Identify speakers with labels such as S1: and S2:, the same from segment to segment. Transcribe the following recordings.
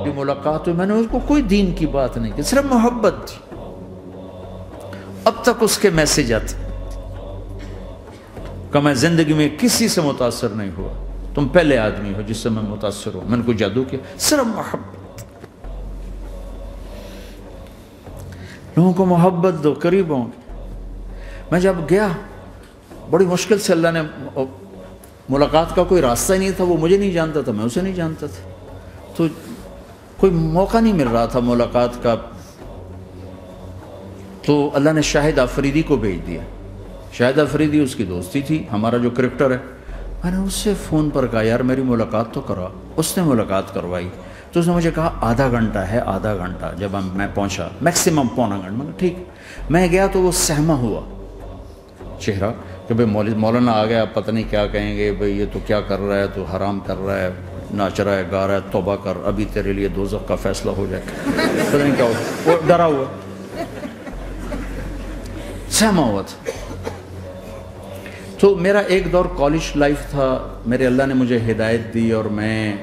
S1: بھی ملاقات ہوئی, میں نے اس کو کوئی دین کی بات نہیں کی, صرف محبت تھی. اب تک اس کے میسج آتے کہ میں زندگی میں کسی سے متاثر نہیں ہوا, تم پہلے آدمی ہو جس سے میں متاثر ہوں, میں نے کوئی جادو کیا, صرف محبت. لوگوں کو محبت دو, قریب ہوں. میں جب گیا بڑی مشکل سے, اللہ نے, ملاقات کا کوئی راستہ ہی نہیں تھا, وہ مجھے نہیں جانتا تھا, میں اسے نہیں جانتا تھا, تو کوئی موقع نہیں مل رہا تھا ملاقات کا. تو اللہ نے شاہد آفریدی کو بھیج دیا. شاہد آفریدی اس کی دوستی تھی, ہمارا جو کرکٹر ہے. میں نے اس سے فون پر کہا یار میری ملاقات تو کرا. اس نے ملاقات کروائی. تو اس نے مجھے کہا آدھا گھنٹہ ہے, آدھا گھنٹہ. جب میں پہنچا میکسیمم پونا گھنٹہ, میں کہا ٹھیک. میں گیا تو وہ سہما ہوا چہرہ کہ بھئی مولانا آ گیا, پتہ نہیں کیا کہیں گے, بھئی یہ تو کیا کر رہا ہے, تو حرام کر رہا ہے, ناچ رہا ہے, گا رہا ہے, توبہ کر, ابھی تیرے لیے دوزخ کا فیصلہ ہو جائے, پتہ نہیں کیا ہو. وہ ڈرا ہوا سہما ہوا تھا. تو میرا ایک دور کالج لائف تھا, میرے اللہ نے مجھے ہدایت دی, اور میں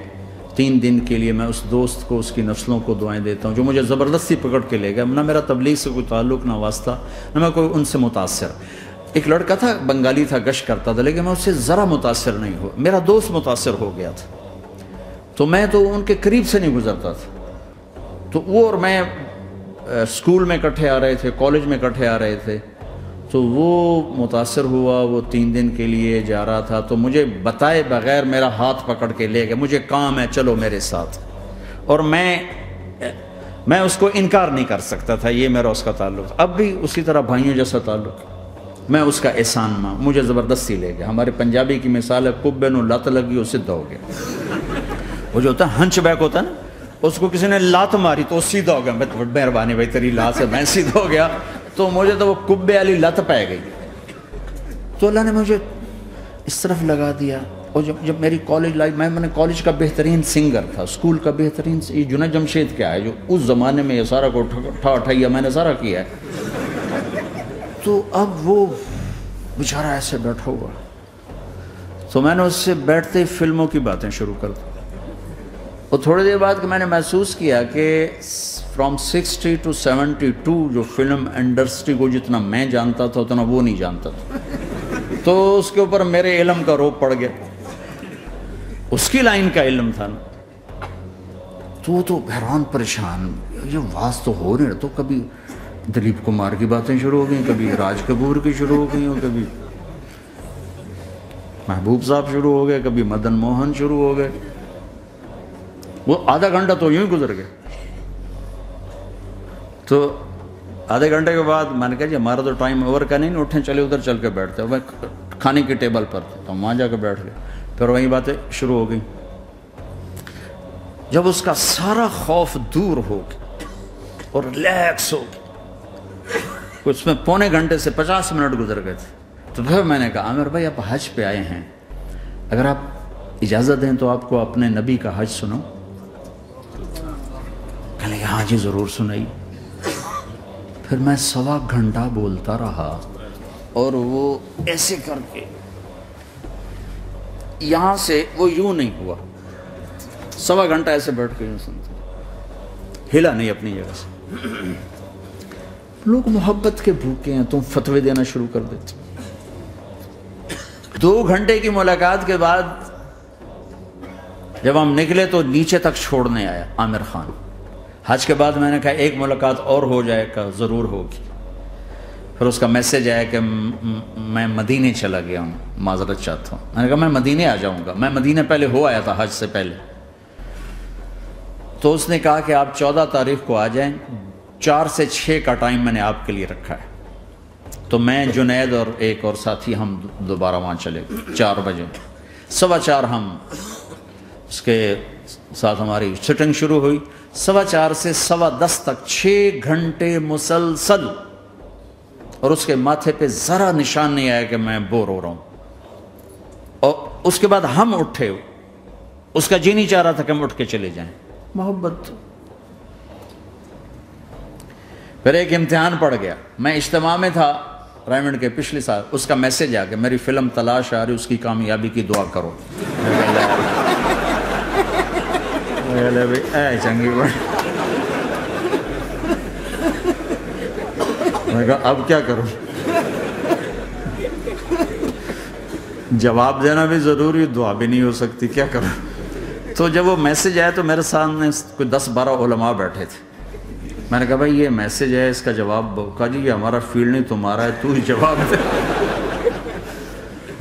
S1: 3 دن کے لیے میں اس دوست کو, اس کی نسلوں کو دعائیں دیتا ہوں جو مجھے زبردستی پکڑ کے لے گیا. نہ میرا تبلیغ سے کوئی تعلق, نہ واسطہ, نہ میں کوئی ان سے متاثر. ایک لڑکا تھا, بنگالی تھا, گشت کرتا تھا, لیکن میں اس سے ذرا متاثر نہیں ہوا. میرا دوست متاثر ہو گیا تھا, تو میں تو ان کے قریب سے نہیں گزرتا تھا. تو وہ اور میں اسکول میں اکٹھے آ رہے تھے, کالج میں اکٹھے آ رہے تھے. تو وہ متاثر ہوا, وہ 3 دن کے لیے جا رہا تھا, تو مجھے بتائے بغیر میرا ہاتھ پکڑ کے لے گیا, مجھے کام ہے چلو میرے ساتھ. اور میں اس کو انکار نہیں کر سکتا تھا, یہ میرا اس کا تعلق. اب بھی اسی طرح بھائیوں جیسا تعلق, میں اس کا احسان ماں, مجھے زبردستی لے گیا. ہمارے پنجابی کی مثال ہے, کبے نو لت لگی وہ سیدھا ہو گیا. وہ جو ہوتا ہے ہنچ بیک ہوتا ہے نا, اس کو کسی نے لات ماری تو سیدھا ہو گیا. مہربانی بھائی تیری لات سے میں سیدھا ہو گیا. تو مجھے تو وہ کبے والی لت پہ گئی. تو اللہ نے مجھے اس طرف لگا دیا. اور جب میری کالج لائف, میں نے کالج کا بہترین سنگر تھا, اسکول کا بہترین, یہ جنید جمشید کیا ہے جو اس زمانے میں یہ سارا کو ٹھا میں نے سارا کیا ہے. تو اب وہ بیچارہ ایسے بیٹھا ہوا, تو میں نے اس سے بیٹھتے ہی فلموں کی باتیں شروع کر دی. اور تھوڑی دیر بعد کہ میں نے محسوس کیا کہ فرام 60 to 72 جو فلم انڈسٹری کو جتنا میں جانتا تھا اتنا وہ نہیں جانتا تھا. تو اس کے اوپر میرے علم کا روپ پڑ گیا, اس کی لائن کا علم تھا نا. تو وہ تو حیران پریشان, یہ واز تو ہو نہیں رہا. تو کبھی دلیپ کمار کی باتیں شروع ہو گئیں, کبھی راج کپور کی شروع ہو گئیں, اور کبھی محبوب صاحب شروع ہو گئے, کبھی مدن موہن شروع ہو گئے. وہ آدھا گھنٹہ تو یوں ہی گزر گیا. تو آدھے گھنٹے کے بعد میں نے کہا جی ہمارا تو ٹائم اوور کا نہیں, اٹھیں چلے ادھر چل کے بیٹھتے. وہ کھانے کی ٹیبل پر تھے, تو وہاں جا کے بیٹھ گئے. پھر وہیں باتیں شروع ہو گئیں. جب اس کا سارا خوف دور ہو گیا اور ریلیکس ہو گیا, اس میں پونے گھنٹے سے 50 منٹ گزر گئے تھے. تو پھر میں نے کہا عامر بھائی آپ حج پہ آئے ہیں, اگر آپ اجازت دیں تو آپ کو اپنے نبی کا حج سنو. کہنے لگے ہاں جی ضرور سنائی. پھر میں 1.25 گھنٹہ بولتا رہا, اور وہ ایسے کر کے یہاں سے وہ یوں نہیں ہوا, 1.25 گھنٹہ ایسے بیٹھ کے یوں سنتا, ہلا نہیں اپنی جگہ سے. لوگ محبت کے بھوکے ہیں, تم فتوے دینا شروع کر دیتے. 2 گھنٹے کی ملاقات کے بعد جب ہم نکلے تو نیچے تک چھوڑنے آیا عامر خان. حج کے بعد میں نے کہا ایک ملاقات اور ہو جائے گا, ضرور ہوگی. پھر اس کا میسج آیا کہ میں مدینے چلا گیا ہوں, معذرت چاہتا ہوں. میں نے کہا میں مدینے آ جاؤں گا, میں مدینے پہلے ہو آیا تھا حج سے پہلے. تو اس نے کہا کہ آپ 14 تاریخ کو آ جائیں, 4 سے 6 کا ٹائم میں نے آپ کے لیے رکھا ہے. تو میں جنید اور ایک اور ساتھی ہم دوبارہ وہاں چلے. 4 بجے 4:15 ہم اس کے ساتھ ہماری سٹنگ شروع ہوئی. 4:15 سے 10:15 تک 6 گھنٹے مسلسل, اور اس کے ماتھے پہ ذرا نشان نہیں آیا کہ میں بور ہو رہا ہوں. اور اس کے بعد ہم اٹھے, اس کا جی نہیں چاہ رہا تھا کہ ہم اٹھ کے چلے جائیں. محبت. پھر ایک امتحان پڑ گیا. میں اجتماع میں تھا رائمنڈ کے پچھلے سال, اس کا میسج آ گیا میری فلم تلاش آ رہی, اس کی کامیابی کی دعا کرو. میں بھی اے چنگی بڑی. میں کہا اب کیا کروں؟ جواب دینا بھی ضروری، دعا بھی نہیں ہو سکتی، کیا کروں؟ تو جب وہ میسج آیا تو میرے سامنے کوئی 10-12 علماء بیٹھے تھے. میں نے کہا بھائی یہ میسج ہے، اس کا جواب. کہا جی یہ ہمارا فیلڈ نہیں تمہارا ہے، تو ہی جواب دے.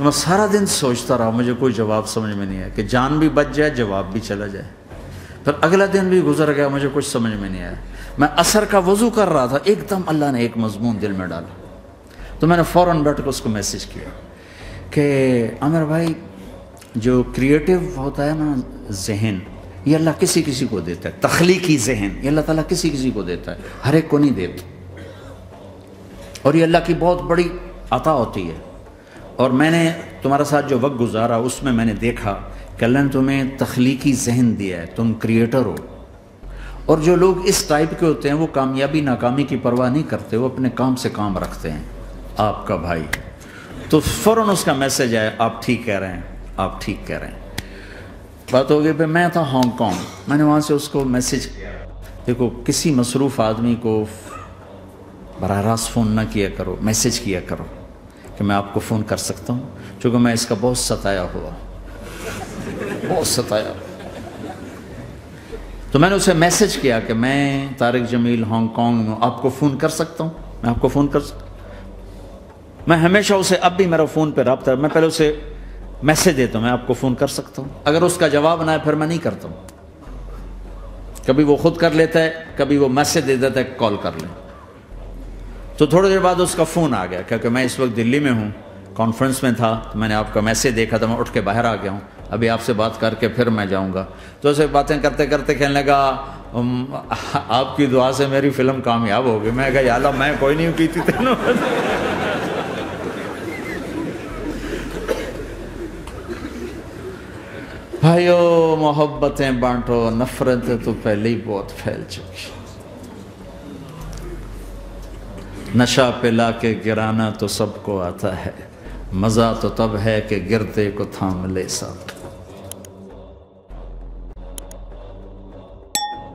S1: میں سارا دن سوچتا رہا، مجھے کوئی جواب سمجھ میں نہیں آیا کہ جان بھی بچ جائے، جواب بھی چلا جائے. پھر اگلا دن بھی گزر گیا، مجھے کچھ سمجھ میں نہیں آیا. میں عصر کا وضو کر رہا تھا، ایک دم اللہ نے ایک مضمون دل میں ڈالا. تو میں نے فوراً بیٹھ کے اس کو میسج کیا کہ عامر بھائی جو کریٹیو ہوتا ہے نا ذہن، یہ اللہ کسی کسی کو دیتا ہے. تخلیقی ذہن یہ اللہ تعالیٰ کسی کسی کو دیتا ہے، ہر ایک کو نہیں دیتا. اور یہ اللہ کی بہت بڑی عطا ہوتی ہے. اور میں نے تمہارے ساتھ جو وقت گزارا اس میں نے دیکھا کہ اللہ نے تمہیں تخلیقی ذہن دیا ہے، تم کریٹر ہو. اور جو لوگ اس ٹائپ کے ہوتے ہیں وہ کامیابی ناکامی کی پرواہ نہیں کرتے، وہ اپنے کام سے کام رکھتے ہیں. آپ کا بھائی تو فوراً اس کا میسج آیا، آپ ٹھیک کہہ رہے ہیں، آپ ٹھیک کہہ رہے ہیں. بات ہو گئی. پہ میں تھا ہانگ کانگ، میں نے وہاں سے اس کو میسج کیا. دیکھو کسی مصروف آدمی کو براہ راست فون نہ کیا کرو، میسج کیا کرو کہ میں آپ کو فون کر سکتا ہوں، چونکہ میں اس کا بہت ستایا ہوا، بہت ستایا. تو میں نے اسے میسج کیا کہ میں طارق جمیل ہانگ کانگ میں آپ کو فون کر سکتا ہوں، میں آپ کو فون کر سکتا ہوں. میں ہمیشہ اسے، اب بھی میرا فون پہ رابطہ ہے، میں پہلے اسے میسج دیتا ہوں میں آپ کو فون کر سکتا ہوں. اگر اس کا جواب نہ ہے پھر میں نہیں کرتا ہوں. کبھی وہ خود کر لیتا ہے، کبھی وہ میسج دے دیتا ہے کال کر لیں. تو تھوڑی دیر بعد اس کا فون آ گیا کیونکہ میں اس وقت دلی میں ہوں، کانفرنس میں تھا. تو میں نے آپ کا میسج دیکھا تھا، میں اٹھ کے باہر آ گیا ہوں، ابھی آپ سے بات کر کے پھر میں جاؤں گا. تو اسے باتیں کرتے کرتے کہنے لگا آپ کی دعا سے میری فلم کامیاب ہو گئی. میں کہا یا اللہ میں کوئی نہیں کی تھی تینوں. بھائیو محبتیں بانٹو، نفرتیں تو پہلے ہی بہت پھیل چکی. نشہ پلا کے گرانا تو سب کو آتا ہے، مزہ تو تب ہے کہ گرتے کو تھام لے ساتھ.